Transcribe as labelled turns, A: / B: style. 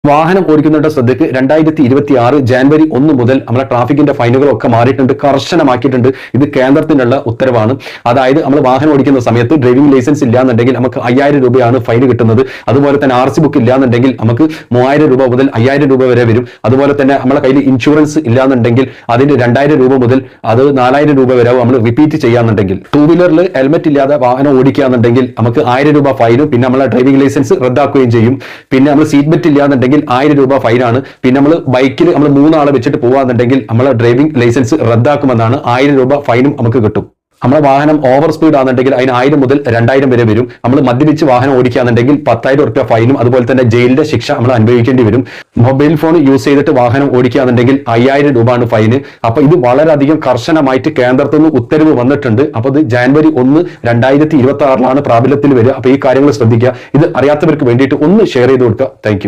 A: വാഹനം ഓടിക്കുന്നവരുടെ ശ്രദ്ധയ്ക്ക് 2026 ജാനുവരി 1 മുതൽ നമ്മളെ ട്രാഫിക്കിന്റെ ഫൈനുകളൊക്കെ മാറിയിട്ടുണ്ട്, കർശനമാക്കിയിട്ടുണ്ട്. ഇത് കേന്ദ്രത്തിനുള്ള ഉത്തരവാണ്. അതായത് നമ്മൾ വാഹനം ഓടിക്കുന്ന സമയത്ത് ഡ്രൈവിംഗ് ലൈസൻസ് ഇല്ലാന്നുണ്ടെങ്കിൽ നമുക്ക് 5000 രൂപയാണ് ഫൈൻ കിട്ടുന്നത്. അതുപോലെ തന്നെ RC ബുക്ക് ഇല്ലാന്നുണ്ടെങ്കിൽ നമുക്ക് 3000 രൂപ മുതൽ 5000 രൂപ വരെ വരും. അതുപോലെ തന്നെ നമ്മളെ കയ്യിൽ ഇൻഷുറൻസ് ഇല്ലാന്നുണ്ടെങ്കിൽ അതിന് 2000 രൂപ മുതൽ അത് 4000 രൂപ വരെ നമ്മൾ റിപ്പീറ്റ് ചെയ്യാന്നുണ്ടെങ്കിൽ, ടൂ വീലറിൽ ഹെൽമെറ്റ് ഇല്ലാതെ വാഹനം ഓടിക്കുകയാണെന്നുണ്ടെങ്കിൽ നമുക്ക് 1000 രൂപ ഫൈനും പിന്നെ നമ്മളെ ഡ്രൈവിംഗ് ലൈസൻസ് റദ്ദാക്കുകയും ചെയ്യും. പിന്നെ നമ്മൾ സീറ്റ് ബെൽറ്റ് ഇല്ലാന്നുണ്ടെങ്കിൽ 1000 രൂപ ഫൈനാണ്. പിന്നെ നമ്മൾ ബൈക്കിൽ നമ്മൾ 3 ആളെ വെച്ചിട്ട് പോവാന്നുണ്ടെങ്കിൽ നമ്മളെ ഡ്രൈവിംഗ് ലൈസൻസ് റദ്ദാക്കുമെന്നാണ്. 1000 രൂപ ഫൈനും നമുക്ക് കിട്ടും. നമ്മളെ വാഹനം ഓവർ സ്പീഡ് ആണെന്നുണ്ടെങ്കിൽ അതിന് 1000 മുതൽ 2000 വരെ വരും. നമ്മൾ മദ്യപിച്ച് വാഹനം ഓടിക്കുകയാണെന്നുണ്ടെങ്കിൽ 10,000 രൂപ ഫൈനും അതുപോലെ തന്നെ ജയിലിന്റെ ശിക്ഷ നമ്മൾ അനുഭവിക്കേണ്ടി വരും. മൊബൈൽ ഫോൺ യൂസ് ചെയ്തിട്ട് വാഹനം ഓടിക്കുകയാണെന്നുണ്ടെങ്കിൽ 5000 രൂപയാണ് ഫൈന്. അപ്പൊ ഇത് വളരെയധികം കർശനമായിട്ട് കേന്ദ്രത്തിൽ നിന്ന് ഉത്തരവ് വന്നിട്ടുണ്ട്. അപ്പൊ ഇത് ജാനുവരി 1, 2026 പ്രാബല്യത്തിൽ വരിക. അപ്പൊ ഈ കാര്യങ്ങൾ ശ്രദ്ധിക്കുക. ഇത് അറിയാത്തവർക്ക് വേണ്ടിയിട്ട് ഒന്ന് ഷെയർ ചെയ്ത് കൊടുക്കുക. താങ്ക്